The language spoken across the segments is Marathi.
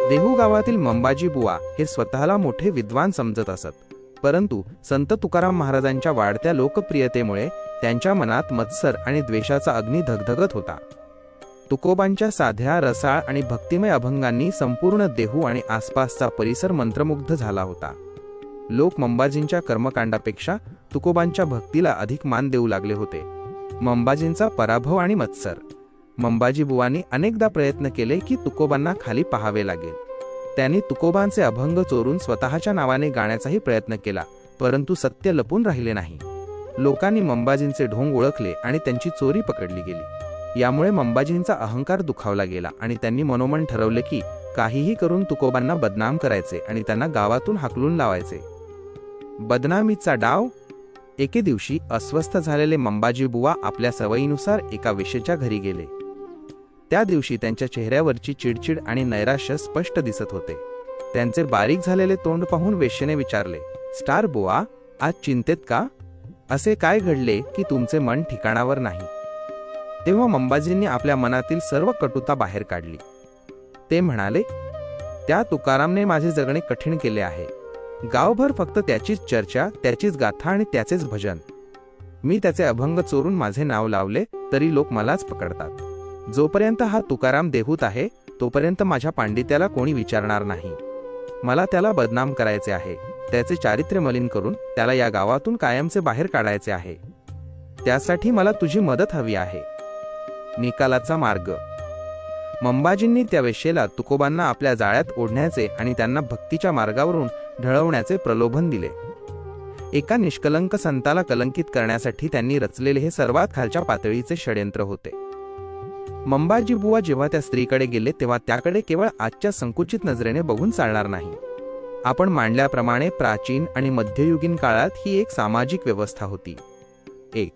देहू गावातील मंबाजी बुवा हे स्वतःला मोठे विद्वान समजत असत, परंतु संत तुकाराम महाराजांच्या वाढत्या लोकप्रियतेमुळे त्यांच्या मनात मत्सर आणि द्वेषाचा अग्नी धगधगत होता. तुकोबांच्या साध्या, रसाळ आणि भक्तिमय अभंगांनी संपूर्ण देहू आणि आसपासचा परिसर मंत्रमुग्ध झाला होता. लोक मंबाजींच्या कर्मकांडापेक्षा तुकोबांच्या भक्तीला अधिक मान देऊ लागले होते. मंबाजींचा पराभव आणि मत्सर. मंबाजी बुवांनी अनेकदा प्रयत्न केले की तुकोबांना खाली पाहावे लागेल. त्यांनी तुकोबांचे अभंग चोरून स्वतःच्या नावाने गाण्याचाही प्रयत्न केला, परंतु सत्य लपून राहिले नाही. लोकांनी मंबाजींचे ढोंग ओळखले आणि त्यांची चोरी पकडली गेली. यामुळे मंबाजींचा अहंकार दुखावला गेला आणि त्यांनी मनोमन ठरवले की काहीही करून तुकोबांना बदनाम करायचे आणि त्यांना गावातून हाकलून लावायचे. बदनामीचा डाव. एके दिवशी अस्वस्थ झालेले मंबाजी बुवा आपल्या सवयीनुसार एका वेश्येच्या घरी गेले. त्या दिवशी त्यांच्या चेहऱ्यावरची चिडचिड आणि नैराश्य स्पष्ट दिसत होते. त्यांचे बारीक झालेले तोंड पाहून वेश्येने विचारले, "स्टार बुवा, आज चिंतेत का? असे काय घडले की तुमचे मन ठिकाणावर नाही?" तेव्हा मंबाजींनी आपल्या मनातील सर्व कटुता बाहेर काढली. ते म्हणाले, "त्या तुकारामने माझे जगणे कठीण केले आहे. गावभर फक्त त्याचीच चर्चा, त्याचीच गाथा आणि त्याचेच भजन. मी त्याचे अभंग चोरून माझे नाव लावले तरी लोक मलाच पकडतात. जोपर्यंत हा तुकाराम देहूत आहे तोपर्यंत माझ्या पांडित्याला कोणी विचारणार नाही. मला त्याला बदनाम करायचे आहे, त्याचे चारित्र्य मलिन करून त्याला या गावातून कायमचे बाहेर काढायचे आहे. त्यासाठी मला तुझी मदत हवी आहे." निकालाचा मार्ग. मंबाजींनी त्या वेश्येला तुकोबांना आपल्या जाळ्यात ओढण्याचे आणि त्यांना भक्तीच्या मार्गावरून ढळवण्याचे प्रलोभन दिले. एका निष्कलंक संताला कलंकित करण्यासाठी त्यांनी रचलेले हे सर्वात खालच्या पातळीचे षड्यंत्र होते. मंबाजी बुवा जेव्हा त्या स्त्रीकडे गेले तेव्हा त्याकडे केवळ आजच्या संकुचित नजरेने बघून चालणार नाही. आपण मांडल्याप्रमाणे प्राचीन आणि मध्ययुगीन काळात ही एक सामाजिक व्यवस्था होती. 1.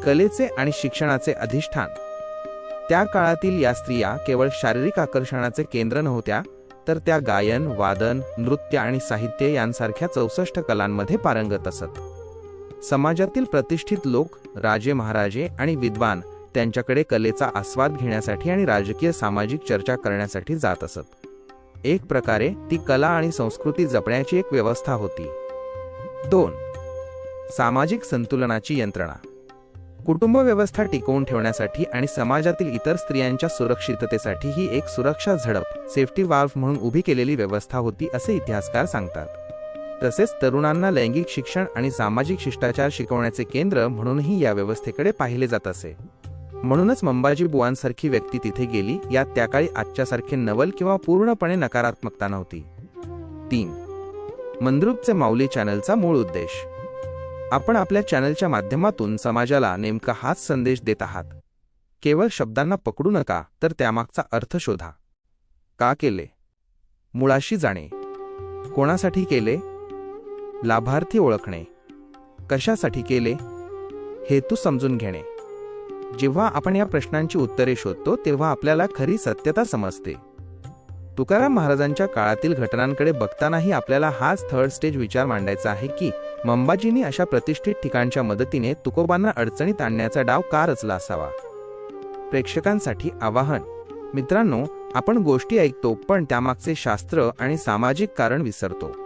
कलेचे आणि शिक्षणाचे अधिष्ठान. त्या काळातील या स्त्रिया केवळ शारीरिक आकर्षणाचे केंद्र नव्हत्या, तर त्या गायन, वादन, नृत्य आणि साहित्य यांसारख्या 64 कलांमध्ये पारंगत असत. समाजातील प्रतिष्ठित लोक, राजे महाराजे आणि विद्वान त्यांच्याकडे कलेचा आस्वाद घेण्यासाठी आणि राजकीय सामाजिक चर्चा करण्यासाठी जात असत. एक प्रकारे ती कला आणि संस्कृती जपण्याची एक व्यवस्था होती. 2. सामाजिक संतुलनाची यंत्रणा. कुटुंब व्यवस्था टिकवून ठेवण्यासाठी आणि समाजातील इतर स्त्रियांच्या सुरक्षिततेसाठी ही एक सुरक्षा झडप, सेफ्टी वाल्व्ह म्हणून उभी केलेली व्यवस्था होती असे इतिहासकार सांगतात. तसेच तरुणांना लैंगिक शिक्षण आणि सामाजिक शिष्टाचार शिकवण्याचे केंद्र म्हणूनही या व्यवस्थेकडे पाहिले जात असे. म्हणूनच मंबाजी बुवांसारखी व्यक्ती तिथे गेली, यात त्या काळी आजच्यासारखे नवल किंवा पूर्णपणे नकारात्मकता नव्हती. 3. मंद्रुपचे माऊली चॅनलचा मूळ उद्देश. आपण आपल्या चॅनलच्या माध्यमातून समाजाला नेमका हाच संदेश देत आहात. केवळ शब्दांना पकडू नका, तर त्यामागचा अर्थ शोधा. का केले? मुळाशी जाणे. कोणासाठी केले? लाभार्थी ओळखणे. कशासाठी केले? हेतू समजून घेणे. जेव्हा आपण या प्रश्नांची उत्तरे शोधतो तेव्हा आपल्याला खरी सत्यता समजते. तुकाराम महाराजांच्या काळातील घटनांकडे बघतानाही आपल्याला हाच थर्ड स्टेज विचार मांडायचा आहे की मंबाजींनी अशा प्रतिष्ठित ठिकाणच्या मदतीने तुकोबांना अडचणीत आणण्याचा डाव का रचला असावा. प्रेक्षकांसाठी आवाहन. मित्रांनो, आपण गोष्टी ऐकतो पण त्यामागचे शास्त्र आणि सामाजिक कारण विसरतो.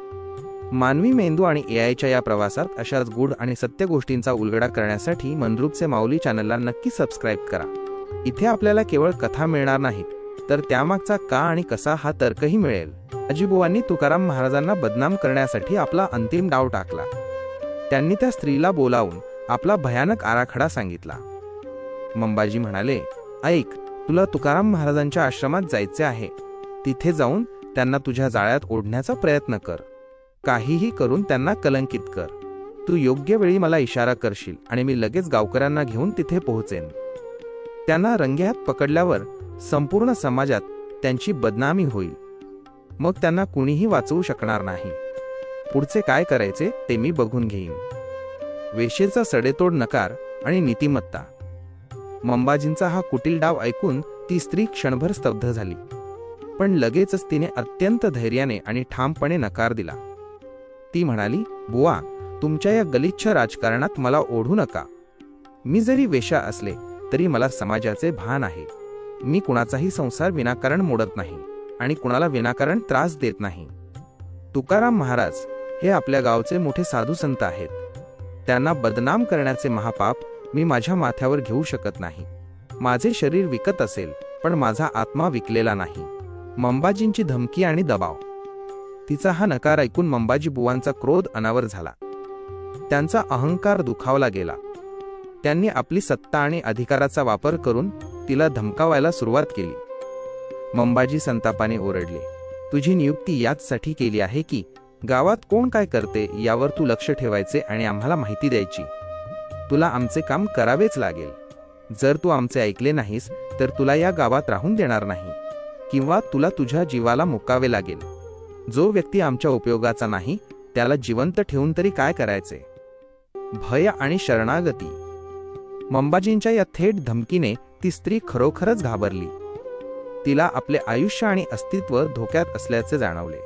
मानवी मेंदू आणि एआयच्या या प्रवासात अशाच गूढ आणि सत्य गोष्टींचा उलगडा करण्यासाठी मंद्रुपचे माऊली चॅनलला नक्की सबस्क्राईब करा. इथे आपल्याला केवळ कथा मिळणार नाहीत, तर त्यामागचा का आणि कसा हा तर्कही मिळेल. अजिबुवांनी तुकाराम महाराजांना बदनाम करण्यासाठी आपला अंतिम डाव टाकला. त्यांनी त्या स्त्रीला बोलावून आपला भयानक आराखडा सांगितला. मंबाजी म्हणाले, "ऐक, तुला तुकाराम महाराजांच्या आश्रमात जायचे आहे. तिथे जाऊन त्यांना तुझ्या जाळ्यात ओढण्याचा प्रयत्न कर. काहीही करून त्यांना कलंकित कर. तू योग्य वेळी मला इशारा करशील आणि मी लगेच गावकऱ्यांना घेऊन तिथे पोहोचेन. त्यांना रंगेहात पकडल्यावर संपूर्ण समाजात त्यांची बदनामी होईल. मग त्यांना कुणीही वाचवू शकणार नाही. पुढचे काय करायचे ते मी बघून घेईन." वेश्येचा सडेतोड नकार आणि नीतिमत्ता. मंबाजींचा हा कुटील डाव ऐकून ती स्त्री क्षणभर स्तब्ध झाली, पण लगेचच तिने अत्यंत धैर्याने आणि ठामपणे नकार दिला. ती म्हणाली, "बुवा, तुमच्या या गलिच्छ राजकारणात मला ओढू नका. मी जरी वेश्या असले तरी मला समाजाचे भान आहे. मी कुणाचाही संसार विनाकारण मोडत नाही आणि कुणाला विनाकारण त्रास देत नाही. तुकाराम महाराज हे आपल्या गावचे मोठे साधू संत आहेत. त्यांना बदनाम करण्याचे महापाप मी माझ्या माथ्यावर घेऊ शकत नाही. माझे शरीर विकत असेल पण माझा आत्मा विकलेला नाही. मंबाजींची धमकी आणि दबाव. तिचा हा नकार ऐकून मंबाजी बुवांचा क्रोध अनावर झाला. त्यांचा अहंकार दुखावला गेला. त्यांनी आपली सत्ता आणि अधिकाराचा वापर करून तिला धमकावायला सुरुवात केली. मंबाजी संतापाने ओरडले, तुझी नियुक्ती याचसाठी केली आहे की गावात कोण काय करते यावर तू लक्ष ठेवायचे आणि आम्हाला माहिती द्यायची. तुला आमचे काम करावेच लागेल. जर तू आमचे ऐकले नाहीस तर तुला या गावात राहून देणार नाही किंवा तुला तुझ्या जीवाला मुकावे लागेल. जो व्यक्ती आमच्या उपयोगाचा नाही त्याला जिवंत ठेवून तरी काय करायचे. भय आणि शरणागती. मंबाजींच्या या थेट धमकीने ती स्त्री खरोखरच घाबरली. तिला आपले आयुष्य आणि अस्तित्व धोक्यात असल्याचे जाणवले.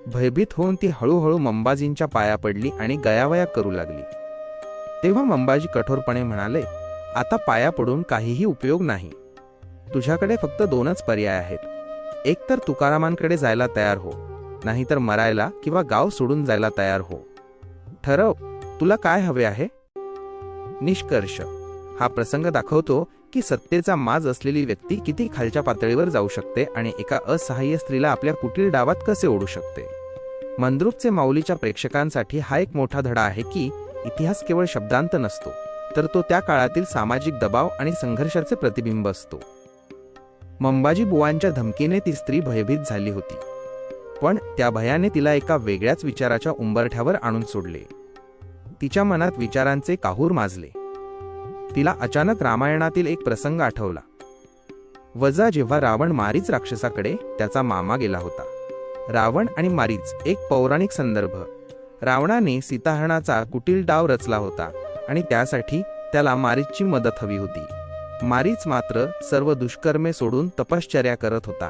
भयभीत होऊन ती हळूहळू मंबाजींच्या पाया पडली आणि गयावया करू लागली. तेव्हा मंबाजी कठोरपणे म्हणाले, आता पाया पडून काहीही उपयोग नाही. तुझ्याकडे फक्त दोनच पर्याय आहेत. एक तर तुकारामांकडे जायला तयार हो, नाहीतर मरायला किंवा गाव सोडून जायला तयार हो. ठरव, तुला काय हवे आहे. निष्कर्ष. हा प्रसंग दाखवतो की सत्तेचा माज असलेली व्यक्ती किती खालच्या पातळीवर जाऊ शकते आणि एका असहाय्य स्त्रीला आपल्या कुटील डावात कसे ओढू शकते. मंद्रुपचे माऊलीच्या प्रेक्षकांसाठी हा एक मोठा धडा आहे की इतिहास केवळ शब्दांत नसतो, तर तो त्या काळातील सामाजिक दबाव आणि संघर्षाचे प्रतिबिंब असतो. मंबाजी बुवांच्या धमकीने ती स्त्री भयभीत झाली होती, पण त्या भयाने तिला एका वेगळ्याच विचाराच्या उंबरठ्यावर आणून सोडले. तिच्या मनात विचारांचे काहूर माजले. तिला अचानक रामायणातील एक प्रसंग आठवला. वजा जेव्हा रावण मारीच राक्षसाकडे त्याचा मामा गेला होता. रावण आणि मारीच एक पौराणिक संदर्भ. रावणाने सीताहरणाचा कुटील डाव रचला होता आणि त्यासाठी त्याला मारीचची मदत हवी होती. मारीच मात्र सर्व दुष्कर्मे सोडून तपश्चर्या करत होता.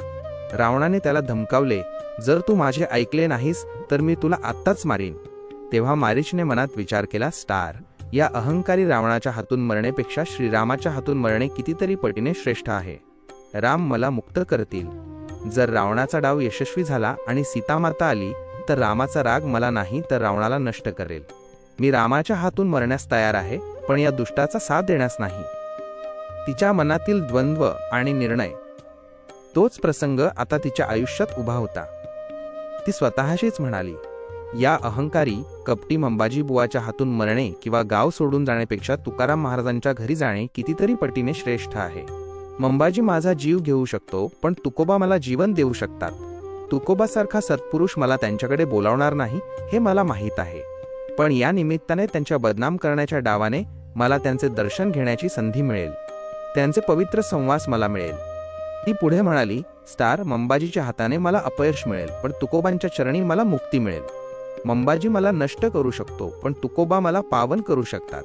रावणाने त्याला धमकावले, जर तू माझे ऐकले नाहीस तर मी तुला आत्ताच मारीन. तेव्हा मारीचने मनात विचार केला, स्टार, या अहंकारी रावणाच्या हातून मरण्यापेक्षा श्रीरामाच्या हातून मरणे कितीतरी पटीने श्रेष्ठ आहे. राम मला मुक्त करतील. जर रावणाचा डाव यशस्वी झाला आणि सीतामाता आली तर रामाचा राग मला नाही तर रावणाला नष्ट करेल. मी रामाच्या हातून मरण्यास तयार आहे, पण या दुष्टाचा साथ देण्यास नाही. तिच्या मनातील द्वंद्व आणि निर्णय, तोच प्रसंग आता तिच्या आयुष्यात उभा होता. ती स्वतःशीच म्हणाली, या अहंकारी कपटी मंबाजी बुवाच्या हातून मरणे किंवा गाव सोडून जाण्यापेक्षा तुकाराम महाराजांच्या घरी जाणे कितीतरी पटीने श्रेष्ठ आहे. मंबाजी माझा जीव घेऊ शकतो, पण तुकोबा मला जीवन देऊ शकतात. तुकोबासारखा सत्पुरुष मला त्यांच्याकडे बोलावणार नाही हे मला माहीत आहे, पण या निमित्ताने त्यांच्या बदनाम करण्याच्या डावाने मला त्यांचे दर्शन घेण्याची संधी मिळेल. त्यांचे पवित्र संवास मला मिळेल. ती पुढे म्हणाली, स्टार, मंबाजीच्या हाताने मला अपयश मिळेल, पण तुकोबांच्या चरणी मला मुक्ती मिळेल. मंबाजी मला नष्ट करू शकतो, पण तुकोबा मला पावन करू शकतात.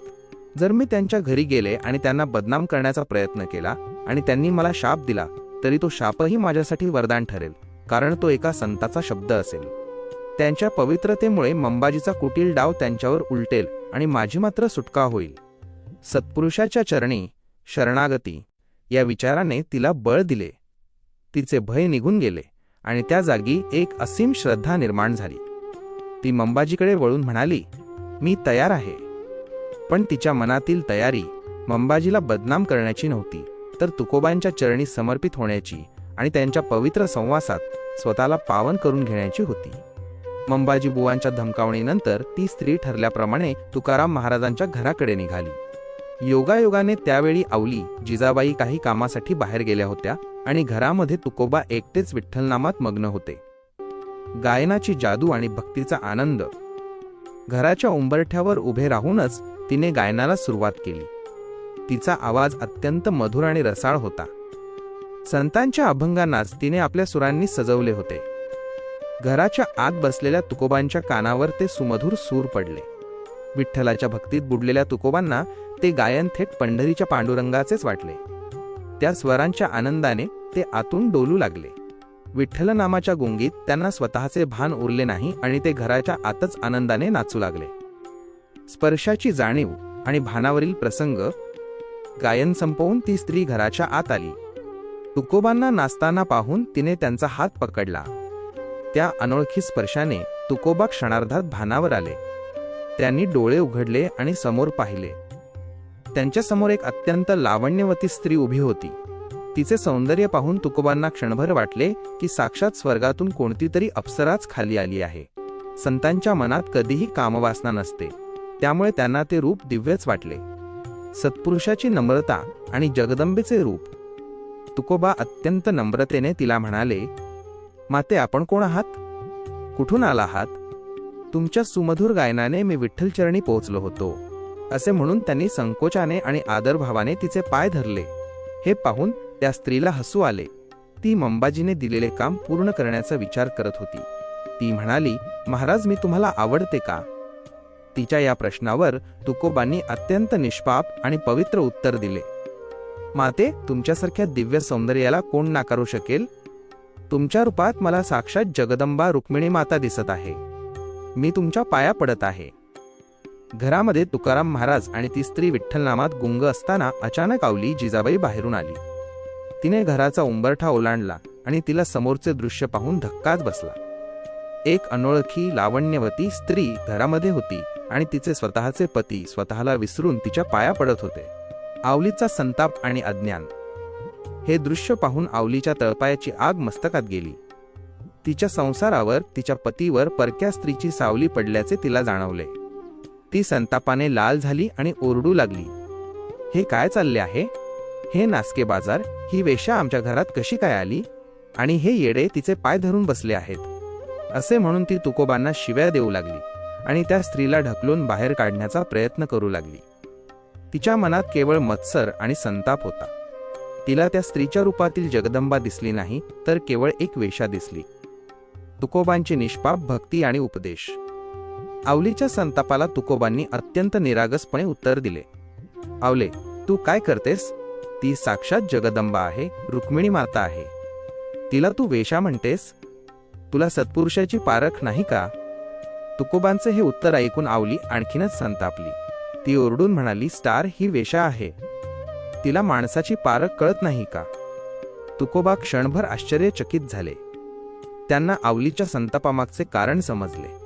जर मी त्यांच्या घरी गेले आणि त्यांना बदनाम करण्याचा प्रयत्न केला आणि त्यांनी मला शाप दिला तरी तो शापही माझ्यासाठी वरदान ठरेल, कारण तो एका संताचा शब्द असेल. त्यांच्या पवित्रतेमुळे मंबाजीचा कुटील डाव त्यांच्यावर उलटेल आणि माझी मात्र सुटका होईल. सत्पुरुषाच्या चरणी शरणागती या विचाराने तिला बळ दिले. तिचे भय निघून गेले आणि त्या जागी एक असीम श्रद्धा निर्माण झाली. ती मंबाजीकडे वळून म्हणाली, मी तयार आहे. पण तिच्या मनातील तयारी मंबाजीला बदनाम करण्याची नव्हती, तर तुकोबांच्या चरणी समर्पित होण्याची आणि त्यांच्या पवित्र संवासात स्वतःला पावन करून घेण्याची होती. मंबाजी बुवांच्या धमकावणीनंतर ती स्त्री ठरल्याप्रमाणे तुकाराम महाराजांच्या घराकडे निघाली. योगायोगाने त्यावेळी आवली जिजाबाई काही कामासाठी बाहेर गेल्या होत्या आणि घरामध्ये तुकोबा एकटेच विठ्ठलनामात मग्न होते. गायनाची जादू आणि भक्तीचा आनंद. घराच्या उंबरठ्यावर उभे राहूनच तिने गायनाला सुरुवात केली. तिचा आवाज अत्यंत मधुर आणि रसाळ होता. संतांच्या अभंगांनाच तिने आपल्या सुरांनी सजवले होते. घराच्या आत बसलेल्या तुकोबांच्या कानावर ते सुमधुर सूर पडले. विठ्ठलाच्या भक्तीत बुडलेल्या तुकोबांना ते गायन थेट पंढरीच्या पांडुरंगाचेच वाटले. त्या स्वरांच्या आनंदाने ते आतून डोलू लागले. विठ्ठल नामाच्या गुंगीत त्यांना स्वतःचे भान उरले नाही आणि ते घराच्या आतच आनंदाने नाचू लागले. स्पर्शाची जाणीव आणि भानावरील प्रसंग. गायन संपवून ती स्त्री घराच्या आत आली. तुकोबांना नाचताना पाहून तिने त्यांचा हात पकडला. त्या अनोळखी स्पर्शाने तुकोबा क्षणार्धात भानावर आले. त्यांनी डोळे उघडले आणि समोर पाहिले. त्यांच्यासमोर एक अत्यंत लावण्यवती स्त्री उभी होती. तिचे सौंदर्य पाहून तुकोबांना क्षणभर वाटले की साक्षात स्वर्गातून कोणती तरी अप्सराच खाली आली आहे. संतांच्या मनात कधीही कामवासना नसते, त्यामुळे त्यांना ते रूप दिव्यच वाटले. सत्पुरुषाची नम्रता आणि जगदंबेचे रूप. तुकोबा अत्यंत नम्रतेने तिला म्हणाले, माते, आपण कोण आहात? कुठून आला आहात? तुमच्या सुमधुर गायनाने मी विठ्ठलचरणी पोहोचलो होतो, असे म्हणून त्यांनी संकोचाने आणि आदरभावाने तिचे पाय धरले. हे पाहून त्या स्त्रीला हसू आले. ती मंबाजीने दिलेले काम पूर्ण करण्याचा विचार करत होती. ती म्हणाली, महाराज, मी तुम्हाला आवडते का? तिच्या या प्रश्नावर तुकोबांनी अत्यंत निष्पाप आणि पवित्र उत्तर दिले, माते, तुमच्यासारख्या दिव्य सौंदर्याला कोण नाकारू शकेल? तुमच्या रूपात मला साक्षात जगदंबा रुक्मिणी माता दिसत आहे. मी तुमच्या पाया पडत आहे. घरामध्ये तुकाराम महाराज आणि ती स्त्री विठ्ठलनामात गुंग असताना अचानक आवली जिजाबाई बाहेरून आली. तिने घराचा उंबरठा ओलांडला आणि तिला समोरचे दृश्य पाहून धक्काच बसला. एक अनोळखी लावण्यवती स्त्री घरामध्ये होती आणि तिचे स्वतःचे पती स्वतःला विसरून तिच्या पाया पडत होते. आवलीचा संताप आणि अज्ञान. हे दृश्य पाहून आवलीच्या तळपायाची आग मस्तकात गेली. तिच्या संसारावर, तिच्या पतीवर परक्या स्त्रीची सावली पडल्याचे तिला जाणवले. ती संतापाने लाल झाली आणि ओरडू लागली, हे काय चालले आहे? हे नासके बाजार, ही वेश्या आमच्या घरात कशी काय आली? आणि हे येडे तिचे पाय धरून बसले आहेत, असे म्हणून ती तुकोबांना शिव्या देऊ लागली आणि त्या स्त्रीला ढकलून बाहेर काढण्याचा प्रयत्न करू लागली. तिच्या मनात केवळ मत्सर आणि संताप होता. तिला त्या स्त्रीच्या रूपातील जगदंबा दिसली नाही, तर केवळ एक वेश्या दिसली. तुकोबांची निष्पाप भक्ती आणि उपदेश. आवलीच्या संतापाला तुकोबांनी अत्यंत निरागसपणे उत्तर दिले, आवले, तू काय करतेस? ती साक्षात जगदंबा आहे, रुक्मिणी माता आहे. तिला तू वेश्या म्हणतेस? तुला सत्पुरुषाची पारख नाही का? तुकोबांचे हे उत्तर ऐकून आवली आणखीनच संतापली. ती ओरडून म्हणाली, स्टार, ही वेश्या आहे. तिला माणसाची पारख कळत नाही का? तुकोबा क्षणभर आश्चर्यचकित झाले. त्यांना आवलीच्या संतापामागचे कारण समजले.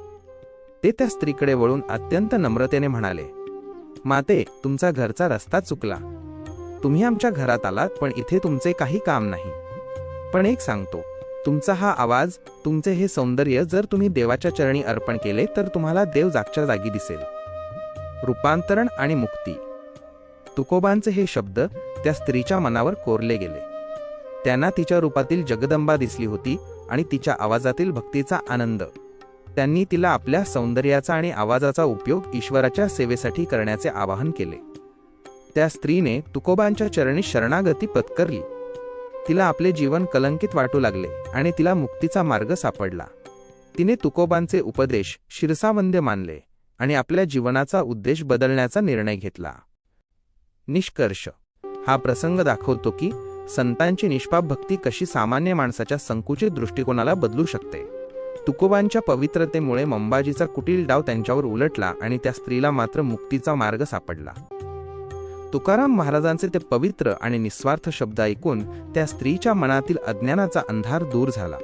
ते त्या स्त्रीकडे वळून अत्यंत नम्रतेने म्हणाले, माते, तुमचा घरचा रस्ता चुकला. तुम्ही आमच्या घरात आलात, पण इथे तुमचे काही काम नाही. पण एक सांगतो, तुमचा हा आवाज, तुमचे हे सौंदर्य जर तुम्ही देवाच्या चरणी अर्पण केले तर तुम्हाला देव जागच्या जागी दिसेल. रूपांतरण आणि मुक्ती. तुकोबांचे हे शब्द त्या स्त्रीच्या मनावर कोरले गेले. त्यांना तिच्या रूपातील जगदंबा दिसली होती आणि तिच्या आवाजातील भक्तीचा आनंद. त्यांनी तिला आपल्या सौंदर्याचा आणि आवाजाचा उपयोग ईश्वराच्या सेवेसाठी करण्याचे आवाहन केले. त्या स्त्रीने तुकोबांच्या चरणी शरणागती पत्करली. तिला आपले जीवन कलंकित वाटू लागले आणि तिला मुक्तीचा मार्ग सापडला. तिने तुकोबांचे उपदेश शिरसावंद्य मानले आणि आपल्या जीवनाचा उद्देश बदलण्याचा निर्णय घेतला. निष्कर्ष. हा प्रसंग दाखवतो की संतांची निष्पाप भक्ती कशी सामान्य माणसाच्या संकुचित दृष्टिकोनाला बदलू शकते. तुकोबांच्या पवित्रतेमुळे मंबाजीचा कुटील डाव त्यांच्यावर उलटला आणि त्या स्त्रीला मात्र मुक्तीचा मार्ग सापडला. तुकाराम महाराजांचे ते पवित्र आणि निस्वार्थ शब्द ऐकून त्या स्त्रीच्या मनातील अज्ञानाचा अंधार दूर झाला.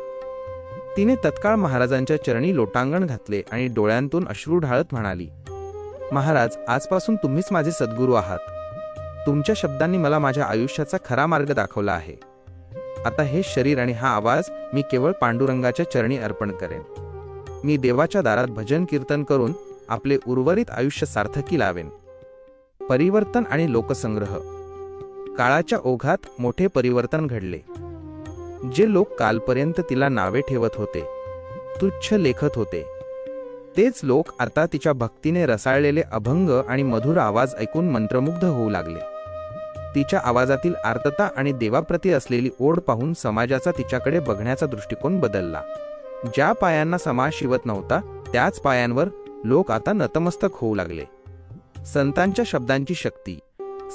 तिने तत्काळ महाराजांच्या चरणी लोटांगण घातले आणि डोळ्यांतून अश्रू ढाळत म्हणाली, महाराज, आजपासून तुम्हीच माझे सद्गुरू आहात. तुमच्या शब्दांनी मला माझ्या आयुष्याचा खरा मार्ग दाखवला आहे. आता हे शरीर आणि हा आवाज मी केवळ पांडुरंगाच्या चरणी अर्पण करेन. मी देवाच्या दारात भजन कीर्तन करून आपले उर्वरित आयुष्य सार्थकी लावेन. परिवर्तन आणि लोकसंग्रह. काळाच्या ओघात मोठे परिवर्तन घडले. जे लोक कालपर्यंत तिला नावे ठेवत होते, तुच्छ लेखत होते, तेच लोक आता तिच्या भक्तीने रसाळलेले अभंग आणि मधुर आवाज ऐकून मंत्रमुग्ध होऊ लागले. तिच्या आवाजातील आर्तता आणि देवाप्रती असलेली ओढ पाहून समाजाचा तिच्याकडे बघण्याचा दृष्टिकोन बदलला. ज्या पायांना समाज शिवत नव्हता, त्याच पायांवर लोक आता नतमस्तक होऊ लागले. संतांच्या शब्दांची शक्ती.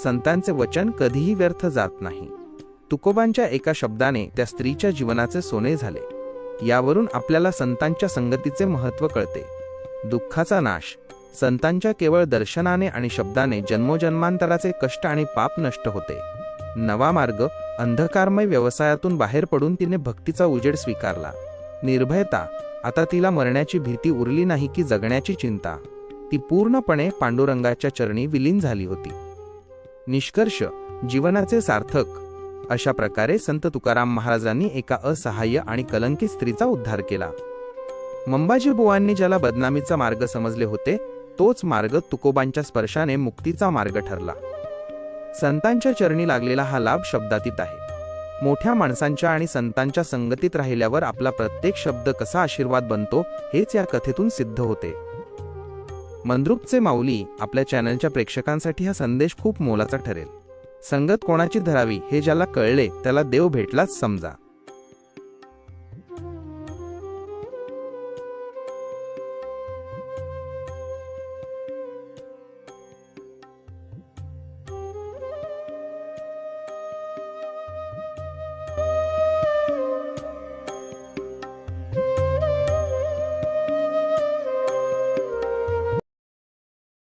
संतांचे वचन कधीही व्यर्थ जात नाही. तुकोबांच्या एका शब्दाने त्या स्त्रीच्या जीवनाचे सोने झाले. यावरून आपल्याला संतांच्या संगतीचे महत्त्व कळते. दुःखाचा नाश. संतांच्या केवळ दर्शनाने आणि शब्दाने जन्मोजन्मांतराचे कष्ट आणि पाप नष्ट होते. नवा मार्ग, अंधकारमय व्यवसायातून बाहेर पडून तिने भक्तीचा उजेड स्वीकारला. निर्भयता, आता तिला मरण्याची भीती उरली नाही की जगण्याची चिंता. ती पूर्णपणे पांडुरंगाच्या चरणी विलीन झाली होती. निष्कर्ष, जीवनाचे सार्थक. अशा प्रकारे संत तुकाराम महाराजांनी एका असहाय्य आणि कलंकित स्त्रीचा उद्धार केला. मंबाजी बुवांनी ज्याला बदनामीचा मार्ग समजले होते, तोच मार्ग तुकोबांच्या स्पर्शाने मुक्तीचा मार्ग ठरला. संतांच्या चरणी लागलेला हा लाभ शब्दातीत आहे. मोठ्या माणसांच्या आणि संतांच्या संगतीत राहिल्यावर आपला प्रत्येक शब्द कसा आशीर्वाद बनतो, हेच या कथेतून सिद्ध होते. मंद्रुपचे माऊली आपल्या चॅनलच्या प्रेक्षकांसाठी हा संदेश खूप मोलाचा ठरेल. संगत कोणाची धरावी हे ज्याला कळले त्याला देव भेटलाच समजा.